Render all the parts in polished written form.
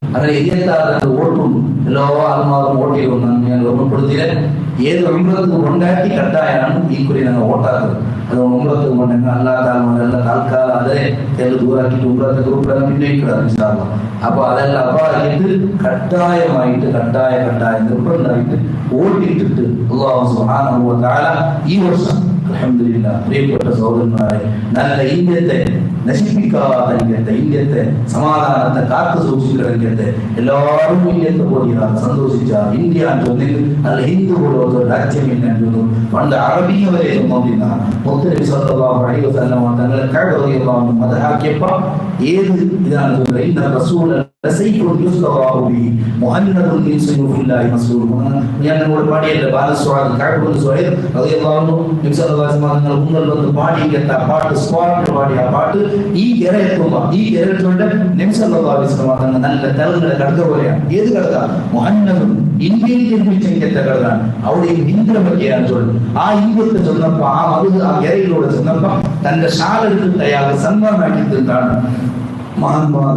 അങ്ങനെ ഇരുപത്താറ് വോട്ടും എല്ലാ ആത്മാവും വോട്ട് ചെയ്യുമെന്നാണ് ഞാൻ ഓർമ്മപ്പെടുത്തിയത്. ഏത് ഉംറത്ത് കൊണ്ടാക്കി കട്ടായാണ് ഈ കുറി ഞങ്ങൾ വോട്ടാക്കുന്നത്. അത് ഉംറത്ത് കൊണ്ടെങ്കിൽ അല്ലാത്ത താൽക്കാലം അതേ ദൂരാക്കിയിട്ട് ഉംറത്തെ ഗ്രൂപ്പിലാണ് പിന്നേക്കുന്നത്. അപ്പൊ അതെല്ലാം അപ്പായിട്ട് കട്ടായമായിട്ട് കട്ടായ നിർബന്ധമായിട്ട് വോട്ടിട്ടിട്ട് അല്ലാഹു സുബ്ഹാനഹു വ തആല ഈ വർഷം അൽഹംദുലില്ലാ പ്രിയപ്പെട്ട സഹോദരന്മാരെ നല്ല ഇന്ത്യത്തെ നശിപ്പിക്കാത്ത ഇന്ത്യത്തെ സമാധാനത്തെ കാത്തു സൂക്ഷിക്കുന്ന ഇന്ത്യത്തെ എല്ലാവരും ഇന്ത്യത്തെ പോലെയാണ് സന്തോഷിച്ച ഇന്ത്യ ചൊന്നിൽ അല്ല ഹിന്ദു പോലത്തെ രാജ്യമില്ല പണ്ട് അറബിയ വരെ നോക്കിയാണ് മുത്തനബി സല്ലല്ലാഹു അലൈഹി വസല്ലം തങ്ങളെ കഅബ മദഹാക്കിയപ്പോൾ ഏത് ഇതാണ് ചൊല്ലുന്നത് ഇന്ന റസൂൽ സയ്യിദുൽ യുസ്തവാഹു ബി മുഹമ്മദുൻ മിൻ സയ്യിദില്ലാഹി മസ്ഊൽ. ഞാൻ നിങ്ങളോട് പാടിയല്ല ബാലസ്വാദ് കഅബുൽ സുഹൈർ റളിയല്ലാഹു അൻഹു നബി സല്ലല്ലാഹു അലൈഹി വസല്ലം തങ്ങൾ മുന്നിൽ വന്ന് പാടിയ പാട്ട് സ്വാദ് പാടിയ പാട്ട് ഈ ഗരയത്തുമ്പോൾ ഈ ഗരയത്തുകൊണ്ട് നബി സല്ലല്ലാഹു അലൈഹി വസല്ലം തങ്ങൾ നല്ല തലങ്ങളെ കടക പോലെയാണ്. ഏത് കടക? മുഹമ്മദുൻ ഇന്ത്യയിൽ ജന്മിച്ച ഇന്ത്യത്തെ കടകാണ്. അവിടെ ഹിന്ദുവിനെ പറ്റിയാണ് ചൊല്ലുന്നത്. ആ ഇന്ത്യത്തെ ചെന്നപ്പോ ആ ഗരയിലൂടെ ചെന്നപ്പോ തന്റെ ഷാലെടുത്തിട്ട് അയാൾ സന്മാനാക്കി തീർത്താണ് മഹാന്മാർ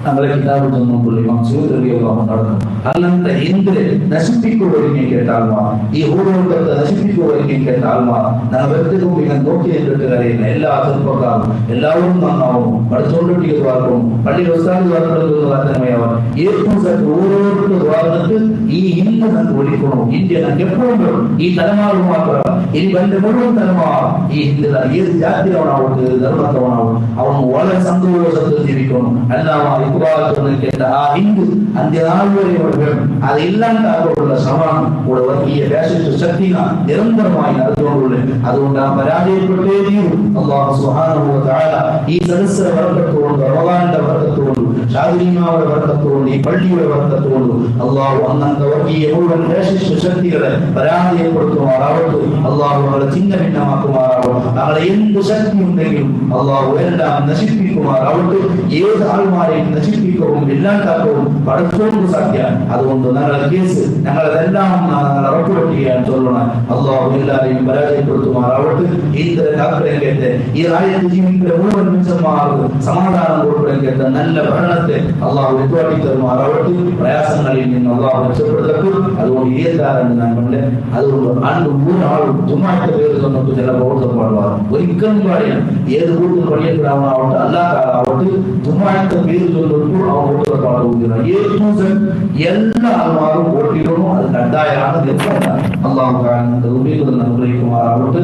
നമ്മളെ കിതാബ് ചെന്നപ്പോൾ ഇമാം സുയൂത്തി റളിയല്ലാഹു അൻഹു നടന്നു. അല്ലാതെ ഹിന്ദുവിനെ നശിപ്പിക്കുവാൻ കേട്ടാൽമാ ഈ ഹൂറോട്ടത്തെ നശിപ്പിക്കുവാൻ കേട്ടാൽമാ ഞാൻ വെറുതെ ഇങ്ങനെ നോക്കി എന്നിട്ട് കാര്യമില്ല. എല്ലാ ചെറുപ്പക്കാരും എല്ലാവരും നന്നാവും പഠിച്ചുകൊണ്ടിട്ട് വാർക്കും പള്ളി ഉസ്താദ് വാർത്തമയാവാൻ ഏറ്റവും ഓരോരുത്തർ വാർന്നിട്ട് ഈ ഹിന്ദു നമുക്ക് ഒഴിക്കണം. ഇന്ത്യ നമുക്ക് എപ്പോഴും ഈ തലമാറ് മാത്രം ഇനി എന്റെ മുഴുവൻ തലമാ ഈ ഹിന്ദു ഏത് ജാതിയിലാവണാവട്ടെ ഏത് ധർമ്മത്തവണാവും അവൻ വളരെ സന്തോഷത്തിൽ ജീവിക്കണം. അല്ലാതെ കേട്ട ആ ഹിന്ദു അന്ത്യനാൾ വരെ വേണം. അത് ഇല്ലാണ്ടാക്കുള്ള ശ്രമം ഇവിടെ വലിയ ഫാഷിസ്റ്റ് ശക്തികൾ നിരന്തരമായി നടന്നുകൊണ്ടുള്ളത്. അതുകൊണ്ട് ആ പരാജയപ്പെട്ടേ തീരും. അല്ലാഹു സുബ്ഹാനഹു വ തആല ഈ സദസ്സിനെ ബർക്കത്തുകൊണ്ട് റമദാനിന്റെ ബർക്കത്തുകൊണ്ട് ഷാദിമാരുടെ ബർക്കത്തുകൊണ്ട് ഈ പള്ളിയുടെ ബർക്കത്തുകൊണ്ട് അല്ലാഹു അന്നത്തെ വലിയ മുഴുവൻ ഫാഷിസ്റ്റ് ശക്തികളെ പരാജയപ്പെടുത്തുമാറാവട്ടെ. അല്ലാഹു അവരെ ചിഹ്ന ഭിന്നമാക്കുമാറാവട്ടെ. അവരെ എന്ത് ശക്തി ഉണ്ടെങ്കിലും അല്ലാഹു എല്ലാം നശിപ്പിക്കുമാറാവട്ടെ. ഏത് ആൾമാരെയും നശിപ്പിക്കവും ഇല്ലാണ്ടാക്കവും പഠിച്ചോണ്ട് സാധ്യമാണ്. അതുകൊണ്ട് ഞങ്ങളുടെ കേസ് ഞങ്ങളതെല്ലാം ഉറപ്പുവെട്ടിയാണ് ചൊല്ലണം. അല്ലാഹു എല്ലാവരെയും പരാജയപ്പെടുത്തുമാറാവട്ടെ. ഇത്തരം കാക്കരംഗത്തെ ഈ രാജ്യത്ത് ജീവിക്കുന്ന മുഴുവൻ മനുഷ്യന്മാർക്ക് സമാധാനം കൊടുക്കരംഗത്തെ നല്ല ഭരണത്തെ അല്ലാഹു എത്തുവാട്ടി തരുമാറാവട്ടെ. പ്രയാസങ്ങളിൽ നിന്ന് അല്ലാഹു രക്ഷപ്പെടുത്തട്ടെ. അതുകൊണ്ട് ഏതാരെന്ന് ഞാൻ കണ്ട് അതുകൊണ്ട് അന്ന് മൂന്നാളും ജുമാഅത്തെ പേര് തന്നിട്ട് ചില പ്രവർത്തനം പാടുവാണ് ഒരിക്കലും പാടിയാണ്. ഏത് കൂട്ടും പണിയെടുക്കാവണാവട്ടെ അല്ലാത്താവട്ടെ ജുമാഅത്തെ പേര് ചൊല്ലിട്ട് ആ വോട്ടുകൾ പാടുകയാണ്. എല്ലാ ആൾമാരും വോട്ടിടണോ അത് കണ്ടായാണ് അള്ളാഹു അനുഗ്രഹിക്കുമാറാവട്ടെ.